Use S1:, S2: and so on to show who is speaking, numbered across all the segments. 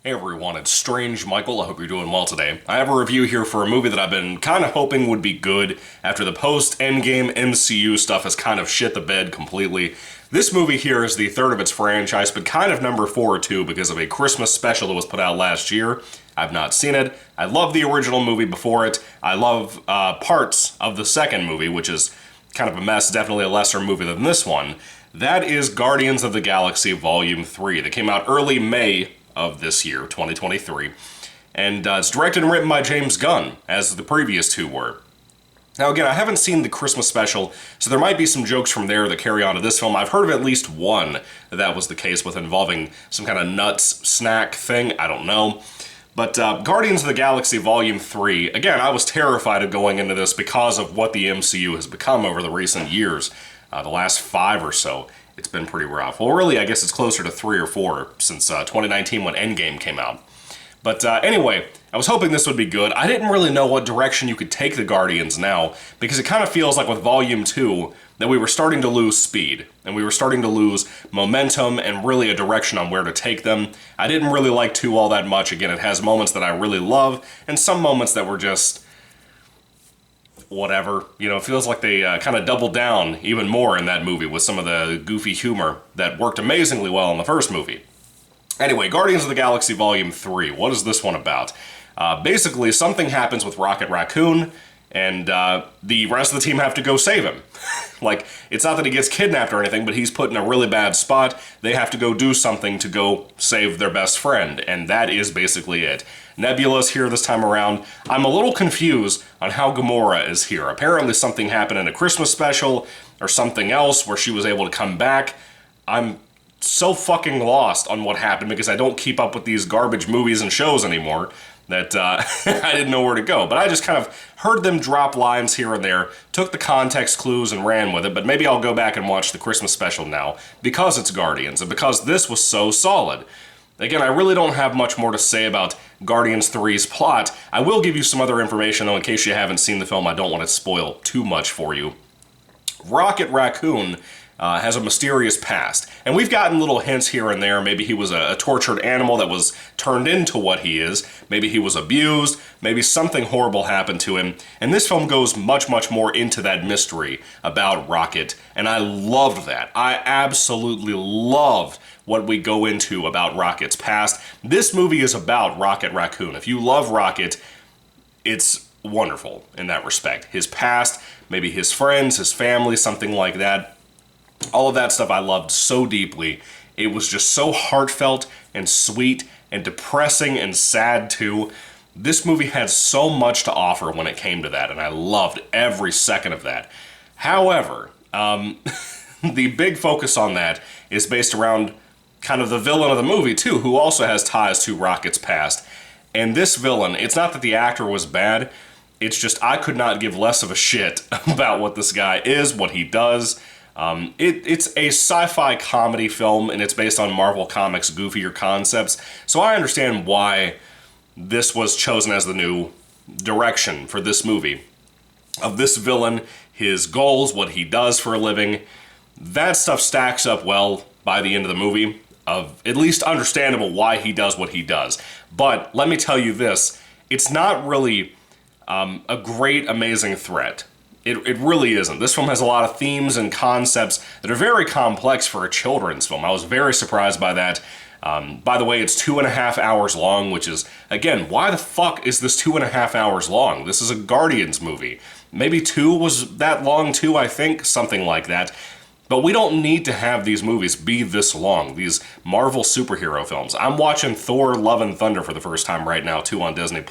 S1: Hey everyone, it's Strange Michael. I hope you're doing well today. I have a review here for a movie that I've been kind of hoping would be good after the post-Endgame MCU stuff has kind of shit the bed completely. This movie here is the third of its franchise, but kind of number 4 or 2 because of a Christmas special that was put out last year. I've not seen it. I love the original movie before it. I love parts of the second movie, which is kind of a mess, definitely a lesser movie than this one. That is Guardians of the Galaxy Volume 3 that came out early May of this year, 2023, and it's directed and written by James Gunn, as the previous two were. Now again, I haven't seen the Christmas special, so there might be some jokes from there that carry on to this film. I've heard of at least one that was the case with involving some kind of nuts snack thing, I don't know. But Guardians of the Galaxy Volume 3, again, I was terrified of going into this because of what the MCU has become over the recent years, the last 5 or so. It's been pretty rough. Well, really, I guess it's closer to 3 or 4 since 2019 when Endgame came out. But anyway, I was hoping this would be good. I didn't really know what direction you could take the Guardians now, because it kind of feels like with Volume 2 that we were starting to lose speed, and we were starting to lose momentum and really a direction on where to take them. I didn't really like 2 all that much. Again, it has moments that I really love, and some moments that were just whatever. You know, it feels like they kind of doubled down even more in that movie with some of the goofy humor that worked amazingly well in the first movie. Anyway, Guardians of the Galaxy Volume 3. What is this one about? Basically, something happens with Rocket Raccoon, and the rest of the team have to go save him. Like, it's not that he gets kidnapped or anything, but he's put in a really bad spot. They have to go do something to go save their best friend, and that is basically it. Nebula's here this time around. I'm a little confused on how Gamora is here. Apparently something happened in a Christmas special, or something else where she was able to come back. I'm so fucking lost on what happened because I don't keep up with these garbage movies and shows anymore that I didn't know where to go. But I just kind of heard them drop lines here and there, took the context clues and ran with it, but maybe I'll go back and watch the Christmas special now because it's Guardians and because this was so solid. Again, I really don't have much more to say about Guardians 3's plot. I will give you some other information, though, in case you haven't seen the film. I don't want to spoil too much for you. Rocket Raccoon has a mysterious past, and we've gotten little hints here and there. Maybe he was a tortured animal that was turned into what he is. Maybe he was abused. Maybe something horrible happened to him. And this film goes much, much more into that mystery about Rocket, and I loved that. I absolutely loved what we go into about Rocket's past. This movie is about Rocket Raccoon. If you love Rocket, it's wonderful in that respect. His past, maybe his friends, his family, something like that. All of that stuff I loved so deeply. It was just so heartfelt and sweet and depressing and sad too. This movie had so much to offer when it came to that, and I loved every second of that. However, the big focus on that is based around kind of the villain of the movie too, who also has ties to Rocket's past. And this villain, it's not that the actor was bad, it's just I could not give less of a shit about what this guy is, what he does. It's a sci-fi comedy film, and it's based on Marvel Comics' goofier concepts, so I understand why this was chosen as the new direction for this movie. Of this villain, his goals, what he does for a living, that stuff stacks up well by the end of the movie, of at least understandable why he does what he does. But let me tell you this, it's not really a great, amazing threat. It really isn't. This film has a lot of themes and concepts that are very complex for a children's film. I was very surprised by that. By the way, it's 2.5 hours long, which is, again, why the fuck is this 2.5 hours long? This is a Guardians movie. Maybe 2 was that long too, I think, something like that. But we don't need to have these movies be this long, these Marvel superhero films. I'm watching Thor: Love and Thunder for the first time right now, too, on Disney+,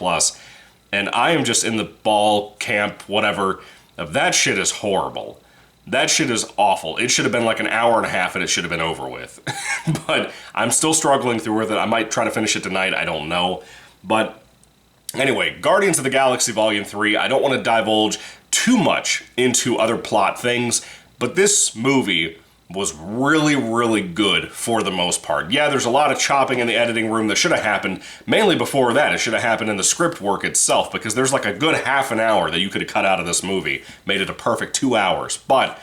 S1: and I am just in the ball camp, whatever, of that shit is horrible. That shit is awful. It should have been like an hour and a half and it should have been over with. But I'm still struggling through with it. I might try to finish it tonight, I don't know. But anyway, Guardians of the Galaxy Volume 3, I don't want to divulge too much into other plot things, but this movie was really, really good for the most part. Yeah, there's a lot of chopping in the editing room that should have happened, mainly before that. It should have happened in the script work itself, because there's like a good half an hour that you could have cut out of this movie, made it a perfect 2 hours. But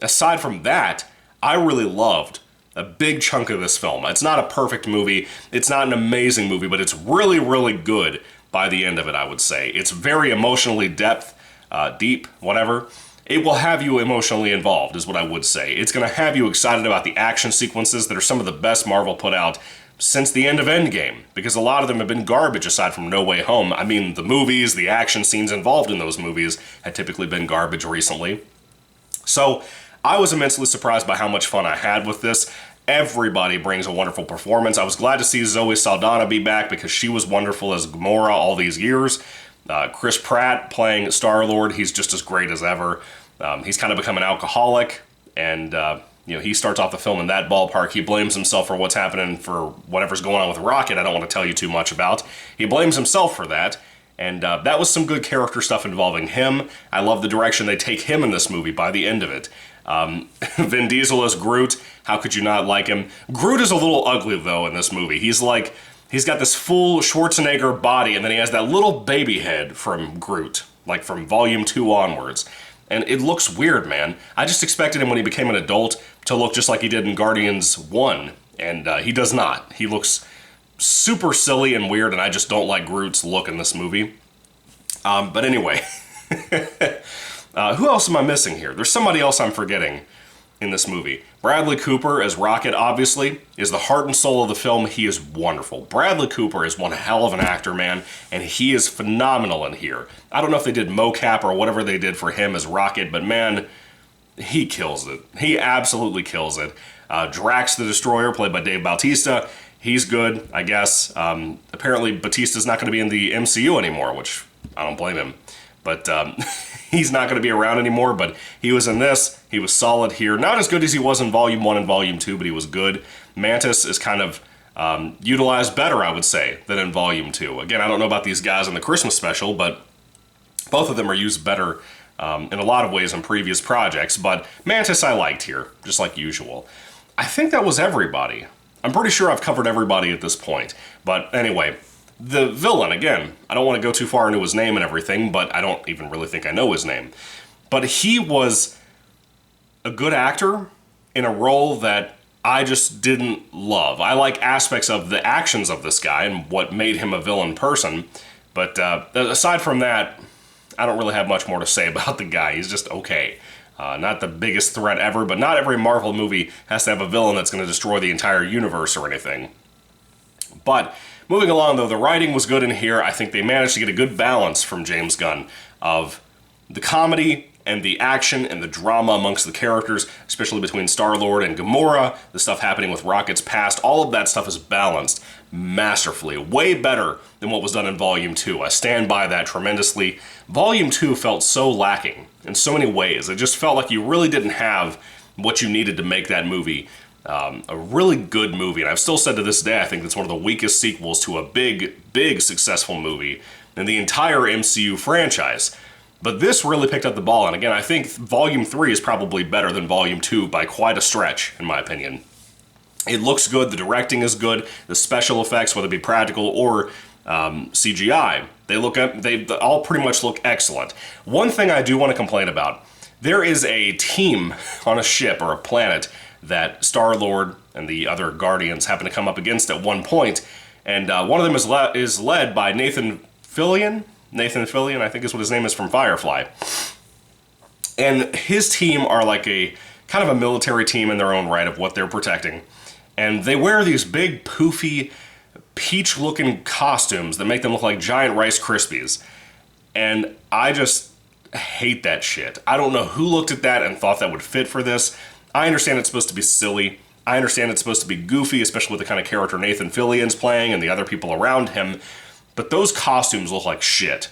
S1: aside from that, I really loved a big chunk of this film. It's not a perfect movie. It's not an amazing movie, but it's really, really good by the end of it, I would say. It's very emotionally deep, whatever. It will have you emotionally involved, is what I would say. It's going to have you excited about the action sequences that are some of the best Marvel put out since the end of Endgame, because a lot of them have been garbage aside from No Way Home. I mean, the movies, the action scenes involved in those movies had typically been garbage recently. So I was immensely surprised by how much fun I had with this. Everybody brings a wonderful performance. I was glad to see Zoe Saldana be back because she was wonderful as Gamora all these years. Chris Pratt playing Star-Lord, he's just as great as ever. He's kind of become an alcoholic, and he starts off the film in that ballpark. He blames himself for what's happening, for whatever's going on with Rocket. I don't want to tell you too much about. He blames himself for that, and that was some good character stuff involving him. I love the direction they take him in this movie by the end of it. Vin Diesel as Groot, how could you not like him? Groot is a little ugly, though, in this movie. He's got this full Schwarzenegger body, and then he has that little baby head from Groot, like from Volume 2 onwards. And it looks weird, man. I just expected him when he became an adult to look just like he did in Guardians 1, and he does not. He looks super silly and weird, and I just don't like Groot's look in this movie. But anyway, who else am I missing here? There's somebody else I'm forgetting in this movie. Bradley Cooper as Rocket, obviously, is the heart and soul of the film. He is wonderful. Bradley Cooper is one hell of an actor, man, and he is phenomenal in here. I don't know if they did mocap or whatever they did for him as Rocket, but man, he kills it. He absolutely kills it. Drax the Destroyer, played by Dave Bautista, he's good, I guess. Apparently, Bautista's not going to be in the MCU anymore, which I don't blame him. But he's not going to be around anymore, but he was in this. He was solid here. Not as good as he was in Volume 1 and Volume 2, but he was good. Mantis is kind of utilized better, I would say, than in Volume 2. Again, I don't know about these guys in the Christmas special, but both of them are used better in a lot of ways in previous projects. But Mantis I liked here, just like usual. I think that was everybody. I'm pretty sure I've covered everybody at this point. But anyway, the villain, again, I don't want to go too far into his name and everything, but I don't even really think I know his name. But he was a good actor in a role that I just didn't love. I like aspects of the actions of this guy and what made him a villain person, but aside from that, I don't really have much more to say about the guy. He's just okay. Not the biggest threat ever, but not every Marvel movie has to have a villain that's going to destroy the entire universe or anything. But moving along, though, the writing was good in here. I think they managed to get a good balance from James Gunn of the comedy and the action and the drama amongst the characters, especially between Star-Lord and Gamora, the stuff happening with Rocket's past. All of that stuff is balanced masterfully, way better than what was done in Volume 2. I stand by that tremendously. Volume 2 felt so lacking in so many ways. It just felt like you really didn't have what you needed to make that movie a really good movie. And I've still said to this day, I think it's one of the weakest sequels to a big successful movie in the entire MCU franchise. But this really picked up the ball, and again, I think Volume 3 is probably better than Volume 2 by quite a stretch, in my opinion. It looks good, the directing is good, the special effects, whether it be practical or CGI, they all pretty much look excellent. One thing I do want to complain about, there is a team on a ship or a planet that Star-Lord and the other Guardians happen to come up against at one point, and one of them is led by Nathan Fillion, I think is what his name is, from Firefly. And his team are like a kind of a military team in their own right of what they're protecting. And they wear these big, poofy, peach-looking costumes that make them look like giant Rice Krispies. And I just hate that shit. I don't know who looked at that and thought that would fit for this. I understand it's supposed to be silly. I understand it's supposed to be goofy, especially with the kind of character Nathan Fillion's playing and the other people around him. But those costumes look like shit.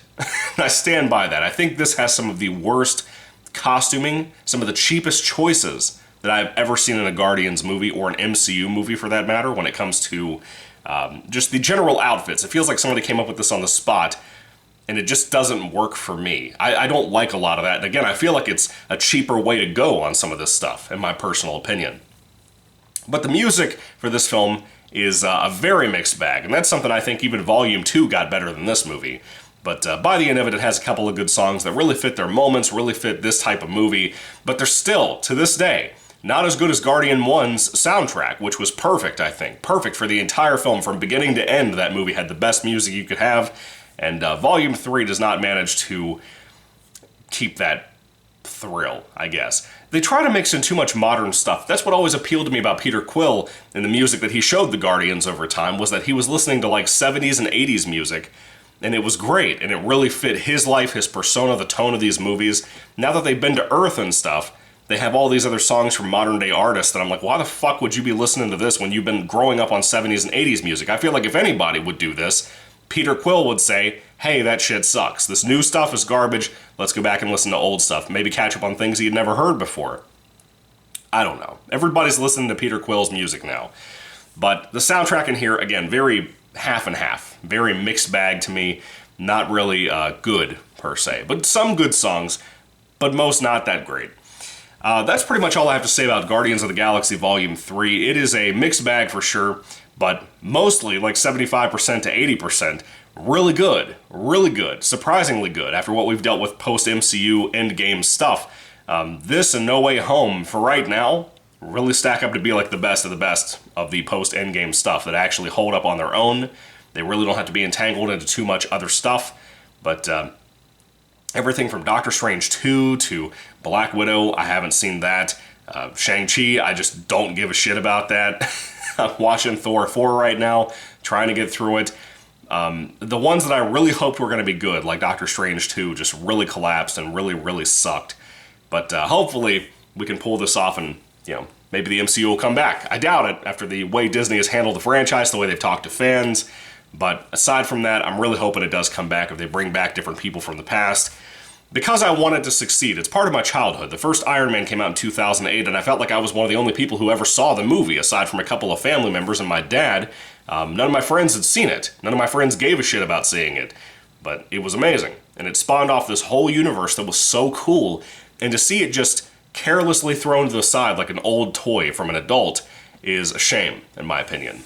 S1: I stand by that. I think this has some of the worst costuming, some of the cheapest choices that I've ever seen in a Guardians movie or an MCU movie for that matter when it comes to just the general outfits. It feels like somebody came up with this on the spot and it just doesn't work for me. I don't like a lot of that. And again, I feel like it's a cheaper way to go on some of this stuff, in my personal opinion. But the music for this film is a very mixed bag, and that's something I think even Volume 2 got better than this movie. But by the end of it, it has a couple of good songs that really fit their moments, really fit this type of movie, but they're still, to this day, Not as good as Guardian 1's soundtrack, which was perfect, I think. Perfect for the entire film. From beginning to end, that movie had the best music you could have. And Volume 3 does not manage to keep that thrill, I guess. They try to mix in too much modern stuff. That's what always appealed to me about Peter Quill and the music that he showed the Guardians over time, was that he was listening to like 70s and 80s music, and it was great, and it really fit his life, his persona, the tone of these movies. Now that they've been to Earth and stuff, they have all these other songs from modern day artists that I'm like, why the fuck would you be listening to this when you've been growing up on 70s and 80s music? I feel like if anybody would do this, Peter Quill would say, hey, that shit sucks. This new stuff is garbage. Let's go back and listen to old stuff. Maybe catch up on things he had never heard before. I don't know. Everybody's listening to Peter Quill's music now. But the soundtrack in here, again, very half and half. Very mixed bag to me. Not really good, per se. But some good songs, but most not that great. That's pretty much all I have to say about Guardians of the Galaxy Volume 3. It is a mixed bag for sure, but mostly, like 75% to 80%, really good. Really good. Surprisingly good after what we've dealt with post-MCU Endgame stuff. This and No Way Home, for right now, really stack up to be like the best of the post-Endgame stuff that actually hold up on their own. They really don't have to be entangled into too much other stuff, but everything from Doctor Strange 2 to Black Widow, I haven't seen that. Shang-Chi, I just don't give a shit about that. I'm watching Thor 4 right now, trying to get through it. The ones that I really hoped were going to be good, like Doctor Strange 2, just really collapsed and really, really sucked. But hopefully we can pull this off and, maybe the MCU will come back. I doubt it after the way Disney has handled the franchise, the way they've talked to fans. But aside from that, I'm really hoping it does come back if they bring back different people from the past. Because I want it to succeed. It's part of my childhood. The first Iron Man came out in 2008, and I felt like I was one of the only people who ever saw the movie, aside from a couple of family members and my dad. None of my friends had seen it. None of my friends gave a shit about seeing it. But it was amazing. And it spawned off this whole universe that was so cool. And to see it just carelessly thrown to the side like an old toy from an adult is a shame, in my opinion.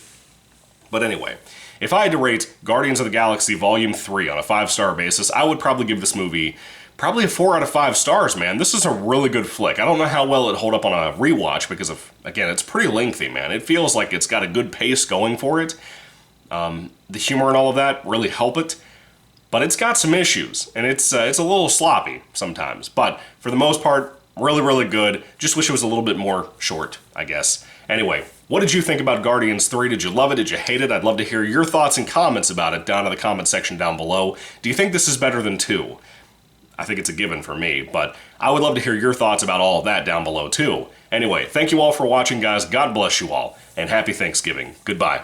S1: But anyway, if I had to rate Guardians of the Galaxy Volume 3 on a 5-star basis, I would probably give this movie probably a 4 out of 5 stars, man. This is a really good flick. I don't know how well it'd hold up on a rewatch because of, again, it's pretty lengthy, man. It feels like it's got a good pace going for it. The humor and all of that really help it. But it's got some issues, and it's a little sloppy sometimes. But for the most part, really, really good. Just wish it was a little bit more short, I guess. Anyway, what did you think about Guardians 3? Did you love it? Did you hate it? I'd love to hear your thoughts and comments about it down in the comment section down below. Do you think this is better than 2? I think it's a given for me, but I would love to hear your thoughts about all of that down below too. Anyway, thank you all for watching, guys. God bless you all, and happy Thanksgiving. Goodbye.